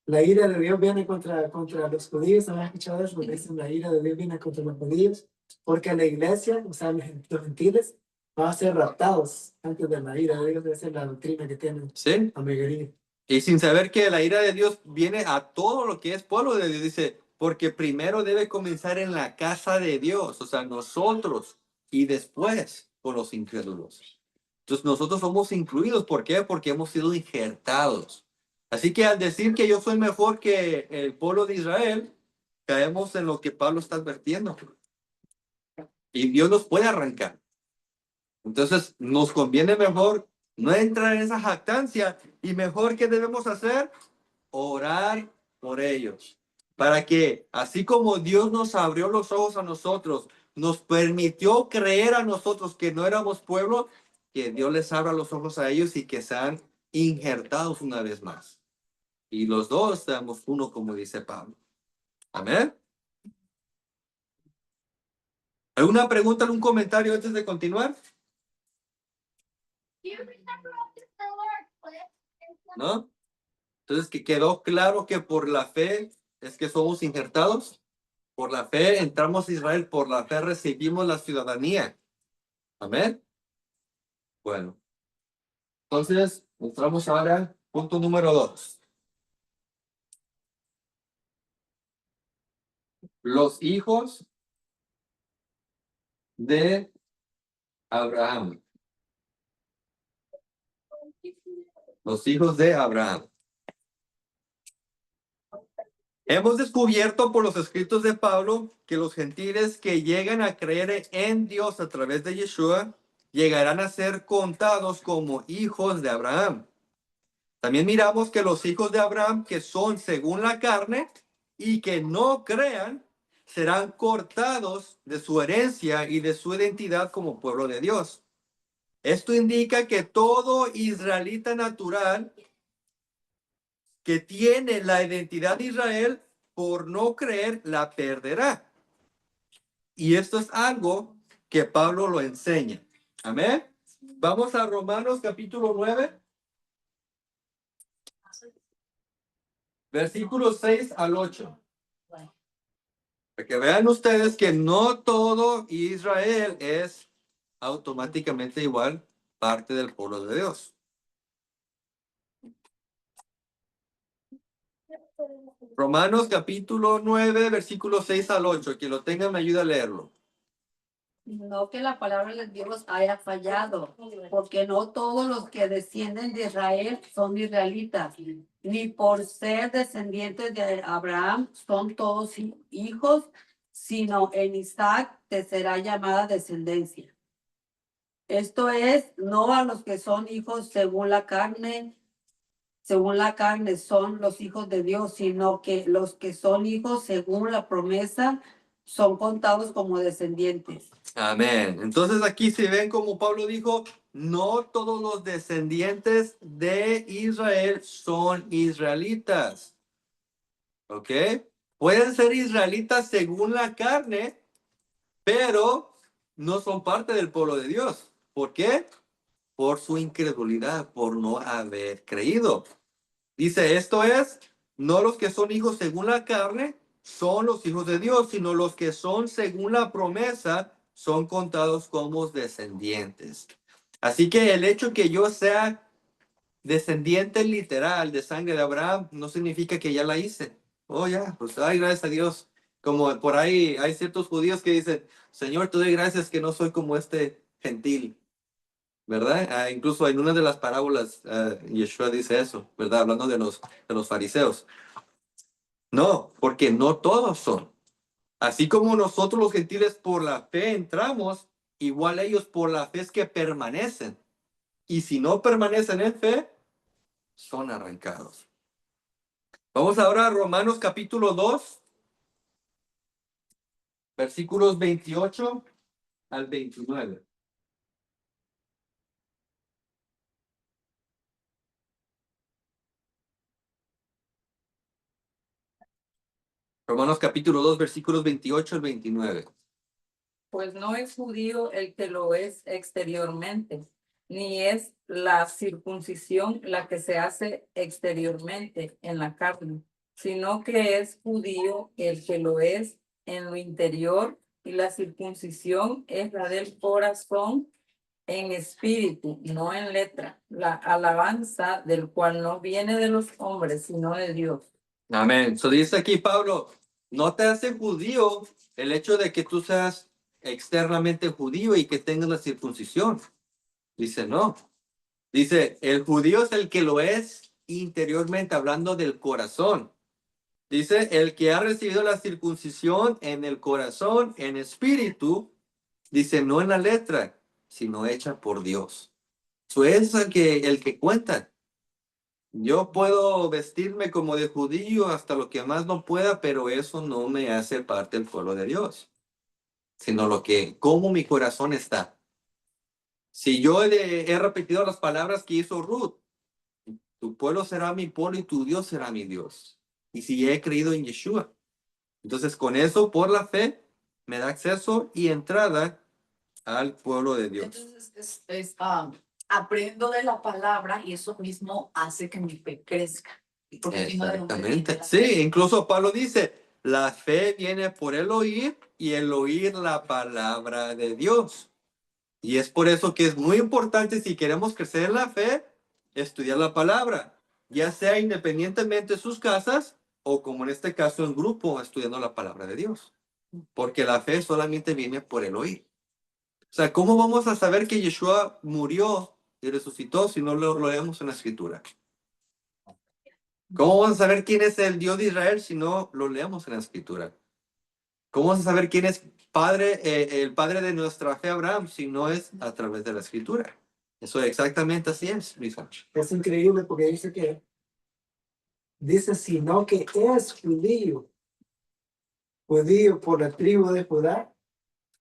la ira de Dios viene contra los judíos. ¿Han escuchado eso? Donde dicen la ira de Dios viene contra los judíos. Porque la iglesia, o sea, los gentiles, van a ser raptados antes de la ira de Dios. Esa es la doctrina que tienen ¿Sí? la mayoría. Y sin saber que la ira de Dios viene a todo lo que es pueblo de Dios, dice, porque primero debe comenzar en la casa de Dios, o sea, nosotros, y después con los incrédulos. Entonces nosotros somos incluidos, ¿por qué? Porque hemos sido injertados. Así que al decir que yo soy mejor que el pueblo de Israel, caemos en lo que Pablo está advirtiendo. Y Dios nos puede arrancar. Entonces nos conviene mejor no entrar en esa jactancia y mejor que debemos hacer, orar por ellos. Para que, así como Dios nos abrió los ojos a nosotros, nos permitió creer a nosotros que no éramos pueblo, que Dios les abra los ojos a ellos y que sean injertados una vez más. Y los dos seamos uno, como dice Pablo. Amén. ¿Alguna pregunta, algún comentario antes de continuar? ¿No? Entonces, que quedó claro que por la fe es que somos injertados. Por la fe entramos a Israel, por la fe recibimos la ciudadanía. Amén. Bueno, entonces entramos ahora, punto número 2. Los hijos de Abraham. Los hijos de Abraham. Hemos descubierto por los escritos de Pablo que los gentiles que llegan a creer en Dios a través de Yeshua llegarán a ser contados como hijos de Abraham. También miramos que los hijos de Abraham que son según la carne y que no crean serán cortados de su herencia y de su identidad como pueblo de Dios. Esto indica que todo israelita natural que tiene la identidad de Israel, por no creer, la perderá. Y esto es algo que Pablo lo enseña. Amén. Vamos a Romanos capítulo 9, versículos 6 al 8. Para que vean ustedes que no todo Israel es automáticamente igual parte del pueblo de Dios. Romanos capítulo 9, versículos 6 al 8. Quien lo tenga me ayuda a leerlo. No que la palabra de Dios haya fallado, porque no todos los que descienden de Israel son israelitas, ni por ser descendientes de Abraham son todos hijos, sino en Isaac te será llamada descendencia. Esto es, no a los que son hijos según la carne son los hijos de Dios, sino que los que son hijos según la promesa son contados como descendientes. Amén. Entonces aquí se ven como Pablo dijo, no todos los descendientes de Israel son israelitas. ¿Ok? Pueden ser israelitas según la carne, pero no son parte del pueblo de Dios. ¿Por qué? Por su incredulidad, por no haber creído. Dice, esto es, no los que son hijos según la carne son los hijos de Dios, sino los que son según la promesa son contados como descendientes. Así que el hecho que yo sea descendiente literal de sangre de Abraham no significa que ya la hice. Oh, ya, pues, ay, gracias a Dios. Como por ahí hay ciertos judíos que dicen, Señor, te doy gracias que no soy como este gentil. ¿Verdad? Incluso en una de las parábolas, Yeshua dice eso, ¿verdad? Hablando de los fariseos. No, porque no todos son. Así como nosotros los gentiles por la fe entramos, igual ellos por la fe es que permanecen. Y si no permanecen en fe, son arrancados. Vamos ahora a Romanos capítulo 2, versículos 28 al 29. Romanos capítulo 2, versículos 28 al 29. Pues no es judío el que lo es exteriormente, ni es la circuncisión la que se hace exteriormente en la carne, sino que es judío el que lo es en lo interior, y la circuncisión es la del corazón en espíritu, no en letra, la alabanza del cual no viene de los hombres, sino de Dios. Amén. So dice aquí Pablo, no te hace judío el hecho de que tú seas externamente judío y que tengas la circuncisión. Dice, no. Dice, el judío es el que lo es interiormente, hablando del corazón. Dice, el que ha recibido la circuncisión en el corazón, en espíritu, dice, no en la letra, sino hecha por Dios. Eso es el que cuenta. Yo puedo vestirme como de judío hasta lo que más no pueda, pero eso no me hace parte del pueblo de Dios, sino cómo mi corazón está. Si yo he repetido las palabras que hizo Ruth, tu pueblo será mi pueblo y tu Dios será mi Dios. Y si he creído en Yeshua, entonces con eso, por la fe, me da acceso y entrada al pueblo de Dios. Entonces, aprendo de la palabra y eso mismo hace que mi fe crezca. Porque si no, ¿de dónde viene Exactamente. la Sí, fe? incluso Pablo dice, la fe viene por el oír y el oír la palabra de Dios. Y es por eso que es muy importante, si queremos crecer en la fe, estudiar la palabra, ya sea independientemente de sus casas o como en este caso en grupo, estudiando la palabra de Dios. Porque la fe solamente viene por el oír. O sea, ¿cómo vamos a saber que Yeshua murió y resucitó si no lo leemos en la escritura? ¿Cómo vamos a saber quién es el Dios de Israel si no lo leemos en la escritura? ¿Cómo vamos a saber quién es el padre de nuestra fe, Abraham, si no es a través de la escritura? Eso exactamente así es, Luis Sánchez. Es increíble porque dice, sino que es judío por la tribu de Judá.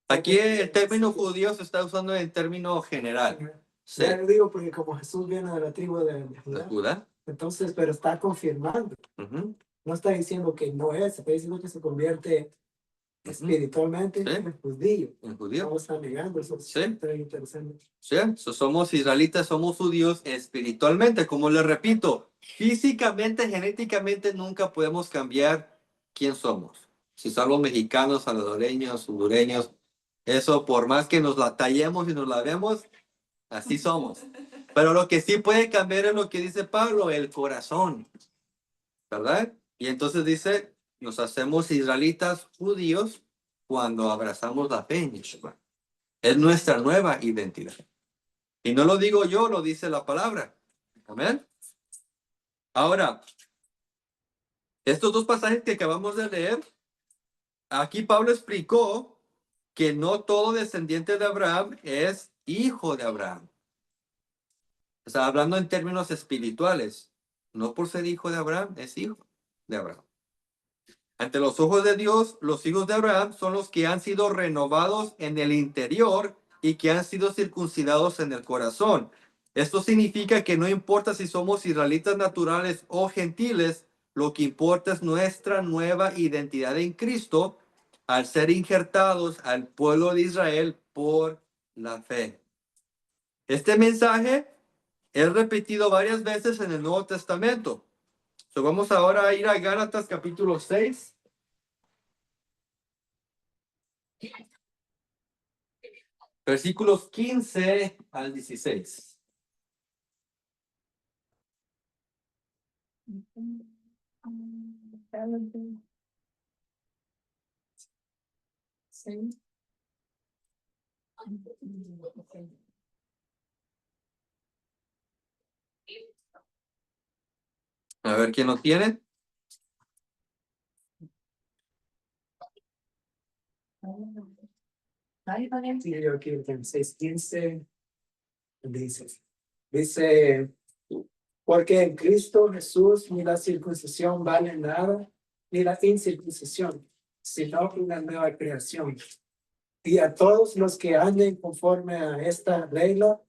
Aquí el término judío se está usando en término general. Sí. Ya lo digo porque como Jesús viene de la tribu de ¿De Judá, Judá? entonces, pero está confirmando. Ujú, No está diciendo que no es, está diciendo que se convierte espiritualmente Sí. en judío. en judío. No está negando, eso es Sí. muy interesante. Sí, somos israelitas, somos judíos espiritualmente. Como les repito, físicamente, genéticamente, nunca podemos cambiar quién somos. Si somos mexicanos, salvadoreños, hondureños, eso por más que nos la tallemos y nos la vemos, así somos. Pero lo que sí puede cambiar es lo que dice Pablo, el corazón, ¿verdad? Y entonces dice, nos hacemos israelitas judíos cuando abrazamos la fe en Yeshua. Es nuestra nueva identidad. Y no lo digo yo, lo dice la palabra. Amén. Ahora, estos dos pasajes que acabamos de leer, aquí Pablo explicó que no todo descendiente de Abraham es hijo de Abraham. O sea, hablando en términos espirituales, no por ser hijo de Abraham, es hijo de Abraham. Ante los ojos de Dios, los hijos de Abraham son los que han sido renovados en el interior y que han sido circuncidados en el corazón. Esto significa que no importa si somos israelitas naturales o gentiles, lo que importa es nuestra nueva identidad en Cristo al ser injertados al pueblo de Israel por la fe. Este mensaje es repetido varias veces en el Nuevo Testamento. So, vamos ahora a ir a Gálatas capítulo 6. Versículos 15 al 16. Sí. A ver quién lo tiene. Sí, yo aquí en 6:15 dice, porque en Cristo Jesús ni la circuncisión vale nada, ni la incircuncisión, sino una nueva creación. Y a todos los que anden conforme a esta regla,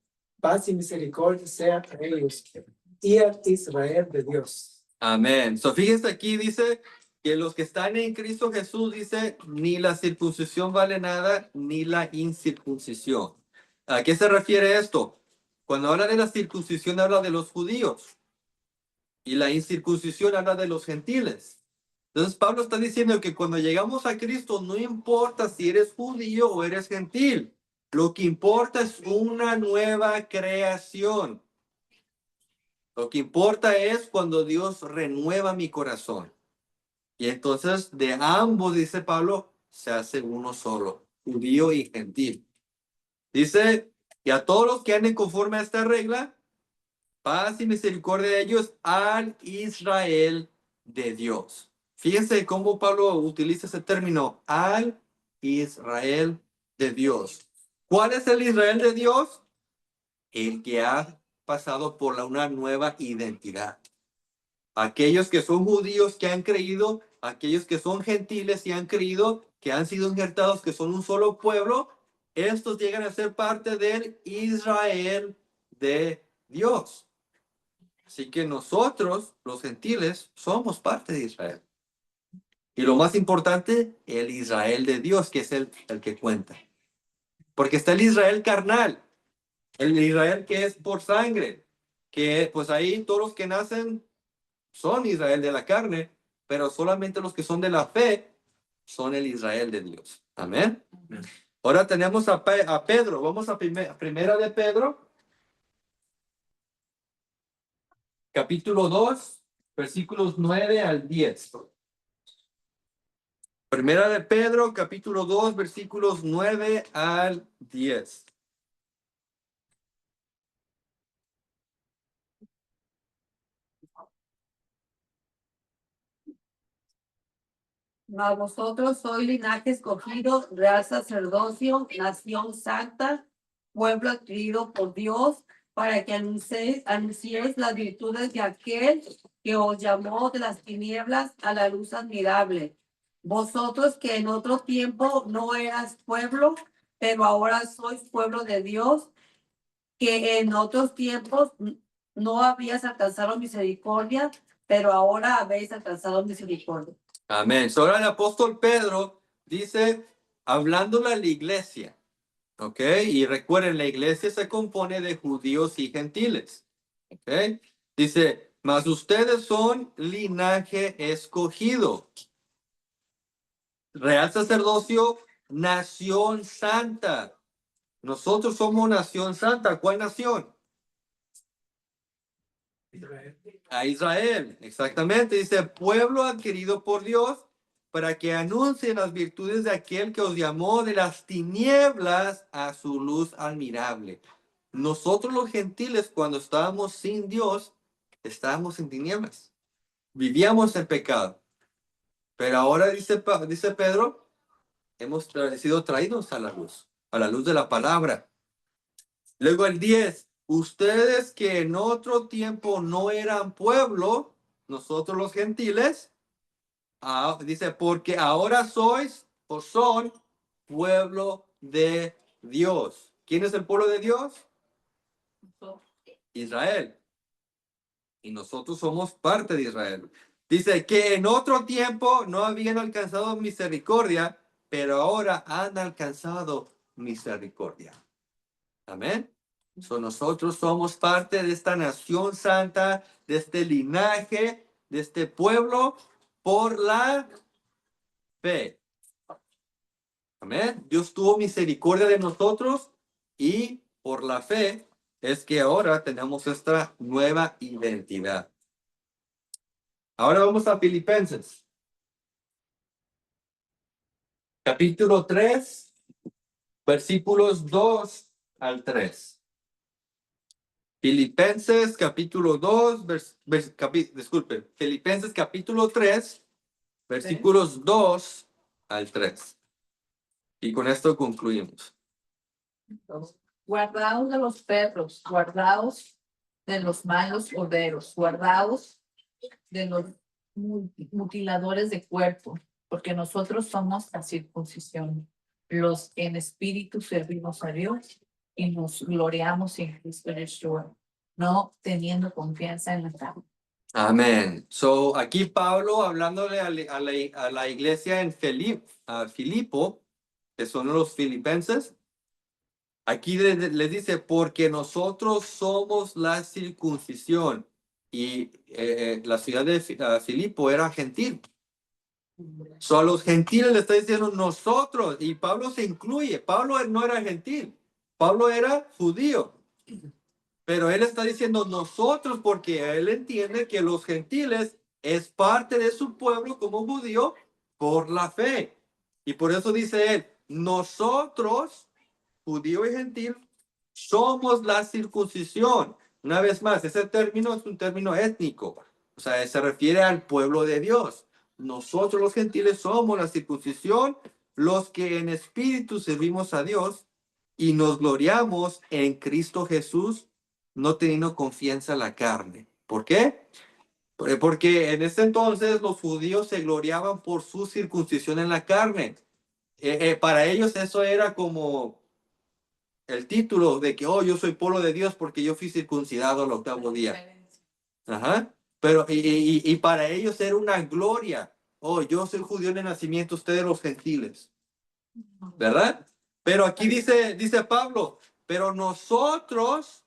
paz y misericordia sea a ellos y a Israel de Dios. Amén. So, fíjense aquí, dice que los que están en Cristo Jesús, dice, ni la circuncisión vale nada, ni la incircuncisión. ¿A qué se refiere esto? Cuando habla de la circuncisión, habla de los judíos. Y la incircuncisión habla de los gentiles. Entonces, Pablo está diciendo que cuando llegamos a Cristo, no importa si eres judío o eres gentil. Lo que importa es una nueva creación. Lo que importa es cuando Dios renueva mi corazón. Y entonces de ambos, dice Pablo, se hace uno solo, judío y gentil. Dice, y a todos los que anden conforme a esta regla, paz y misericordia de ellos al Israel de Dios. Fíjense cómo Pablo utiliza ese término, al Israel de Dios. ¿Cuál es el Israel de Dios? El que ha pasado por una nueva identidad. Aquellos que son judíos que han creído, aquellos que son gentiles y han creído, que han sido injertados, que son un solo pueblo, estos llegan a ser parte del Israel de Dios. Así que nosotros, los gentiles, somos parte de Israel. Y lo más importante, el Israel de Dios, que es el que cuenta. Porque está el Israel carnal, el Israel que es por sangre, que pues ahí todos los que nacen son Israel de la carne, pero solamente los que son de la fe son el Israel de Dios. Amén. Ahora tenemos a Pedro. Vamos a primera de Pedro, capítulo 2, versículos 9 al 10. Primera de Pedro, capítulo 2, versículos 9 al 10. A vosotros sois linaje escogido, real sacerdocio, nación santa, pueblo adquirido por Dios, para que anunciéis las virtudes de aquel que os llamó de las tinieblas a la luz admirable. Vosotros que en otro tiempo no eras pueblo, pero ahora sois pueblo de Dios, que en otros tiempos no habías alcanzado misericordia, pero ahora habéis alcanzado misericordia. Amén. So, ahora el apóstol Pedro dice, hablándole a la iglesia, ¿ok? Y recuerden, la iglesia se compone de judíos y gentiles, ¿ok? Dice, mas ustedes son linaje escogido, real sacerdocio, nación santa. Nosotros somos nación santa. ¿Cuál nación? A Israel, exactamente. Dice, pueblo adquirido por Dios para que anuncien las virtudes de aquel que os llamó de las tinieblas a su luz admirable. Nosotros los gentiles, cuando estábamos sin Dios, estábamos en tinieblas. Vivíamos en pecado. Pero ahora dice Pedro, hemos sido traídos a la luz de la palabra. Luego el 10, ustedes que en otro tiempo no eran pueblo, nosotros los gentiles, dice, porque ahora sois o son pueblo de Dios. ¿Quién es el pueblo de Dios? Israel. Y nosotros somos parte de Israel. Dice que en otro tiempo no habían alcanzado misericordia, pero ahora han alcanzado misericordia. Amén. Nosotros somos parte de esta nación santa, de este linaje, de este pueblo, por la fe. Amén. Dios tuvo misericordia de nosotros y por la fe es que ahora tenemos esta nueva identidad. Ahora vamos a Filipenses. Capítulo 3, versículos 2 al 3. Filipenses capítulo 2, disculpe, Filipenses capítulo 3, versículos 2 al 3. Y con esto concluimos. Guardaos de los perros, guardaos de los malos obreros, guardaos de los mutiladores de cuerpo, porque nosotros somos la circuncisión, los que en espíritu servimos a Dios y nos gloriamos en Cristo Yeshua, no teniendo confianza en la carne. Amén. So, aquí Pablo hablándole a la iglesia en Filipo, que son los filipenses. Aquí les dice, porque nosotros somos la circuncisión. Y la ciudad de Filipo era gentil. So, a los gentiles le está diciendo nosotros, y Pablo se incluye. Pablo no era gentil, Pablo era judío. Pero él está diciendo nosotros porque él entiende que los gentiles es parte de su pueblo como judío por la fe. Y por eso dice él, nosotros, judío y gentil, somos la circuncisión. Una vez más, ese término es un término étnico. O sea, se refiere al pueblo de Dios. Nosotros los gentiles somos la circuncisión, los que en espíritu servimos a Dios y nos gloriamos en Cristo Jesús, no teniendo confianza en la carne. ¿Por qué? Porque en ese entonces los judíos se gloriaban por su circuncisión en la carne. Para ellos eso era como el título de que, oh, yo soy pueblo de Dios porque yo fui circuncidado al octavo día. Ajá. Pero, y para ellos era una gloria. Oh, yo soy judío de nacimiento, ustedes los gentiles. ¿Verdad? Pero aquí dice Pablo, pero nosotros,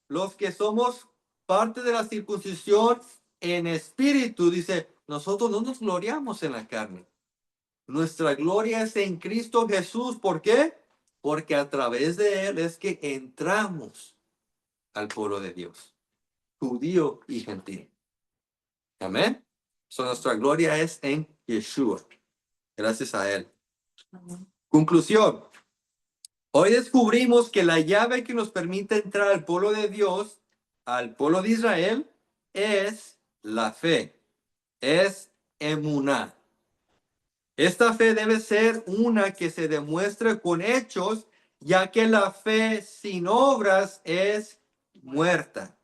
los que somos parte de la circuncisión en espíritu, dice, nosotros no nos gloriamos en la carne. Nuestra gloria es en Cristo Jesús. ¿Por qué? Porque a través de Él es que entramos al pueblo de Dios, judío y gentil. Amén. So, nuestra gloria es en Yeshua. Gracias a Él. Conclusión. Hoy descubrimos que la llave que nos permite entrar al pueblo de Dios, al pueblo de Israel, es la fe. Es emuná. Esta fe debe ser una que se demuestre con hechos, ya que la fe sin obras es muerta.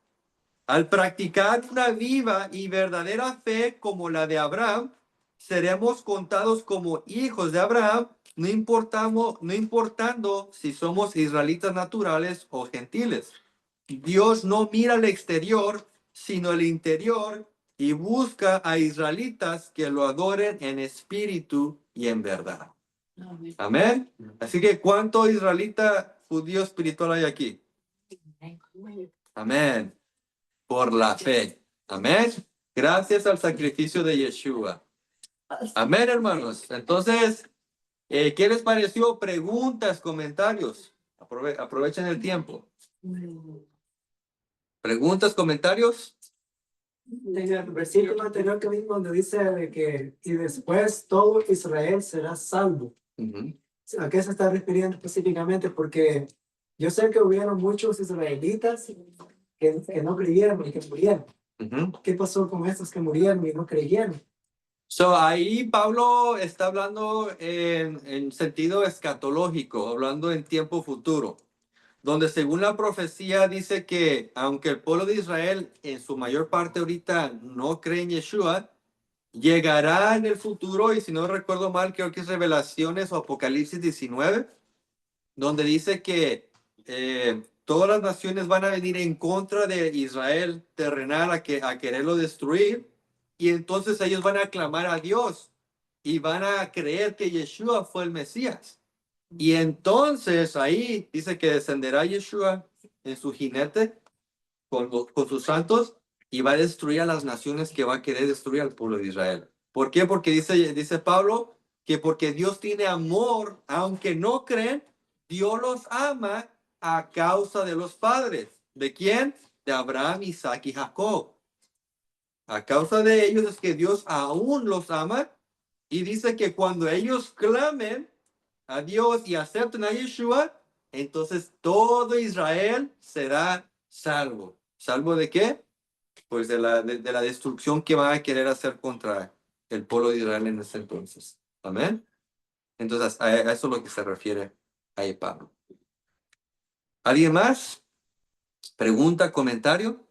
Al practicar una viva y verdadera fe como la de Abraham, seremos contados como hijos de Abraham, no importando si somos israelitas naturales o gentiles. Dios no mira el exterior, sino el interior, y busca a israelitas que lo adoren en espíritu y en verdad. Amén. Así que, ¿cuánto israelita judío espiritual hay aquí? Amén. Por la fe. Amén. Gracias al sacrificio de Yeshua. Amén, hermanos. Entonces, ¿qué les pareció? Preguntas, comentarios. Aprovechen el tiempo. Preguntas, comentarios. En el versículo anterior que vimos donde dice de que y después todo Israel será salvo. Ujú. ¿A qué se está refiriendo específicamente? Porque yo sé que hubieron muchos israelitas que no creyeron y que murieron. Ujú. ¿Qué pasó con estos que murieron y no creyeron? So, ahí Pablo está hablando en sentido escatológico, hablando en tiempo futuro, donde según la profecía dice que aunque el pueblo de Israel en su mayor parte ahorita no cree en Yeshua, llegará en el futuro, y si no recuerdo mal, creo que es Revelaciones o Apocalipsis 19, donde dice que todas las naciones van a venir en contra de Israel terrenal a quererlo destruir, y entonces ellos van a clamar a Dios y van a creer que Yeshua fue el Mesías. Y entonces ahí dice que descenderá Yeshua en su jinete con sus santos y va a destruir a las naciones que va a querer destruir al pueblo de Israel. ¿Por qué? Porque dice Pablo que porque Dios tiene amor, aunque no creen, Dios los ama a causa de los padres. ¿De quién? De Abraham, Isaac y Jacob. A causa de ellos es que Dios aún los ama, y dice que cuando ellos clamen a Dios y acepten a Yeshua, entonces todo Israel será salvo. ¿Salvo de qué? Pues de la destrucción que van a querer hacer contra el pueblo de Israel en ese entonces. Amén. Entonces, a eso es lo que se refiere ahí Pablo. ¿Alguien más? ¿Pregunta, comentario?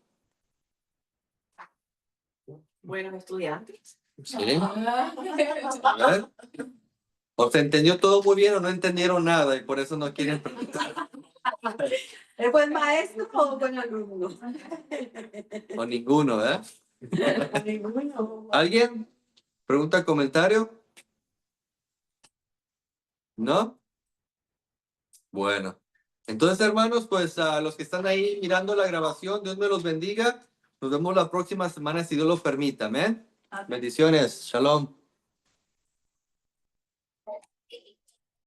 Buenos estudiantes. Sí. A ver. O se entendió todo muy bien o no entendieron nada y por eso no quieren preguntar. ¿Es buen maestro o buen alumno? O ninguno, ¿eh? Ninguno. ¿Alguien? ¿Pregunta, comentario? ¿No? Bueno. Entonces, hermanos, pues a los que están ahí mirando la grabación, Dios me los bendiga. Nos vemos la próxima semana si Dios lo permite. Amén. Bendiciones. Shalom.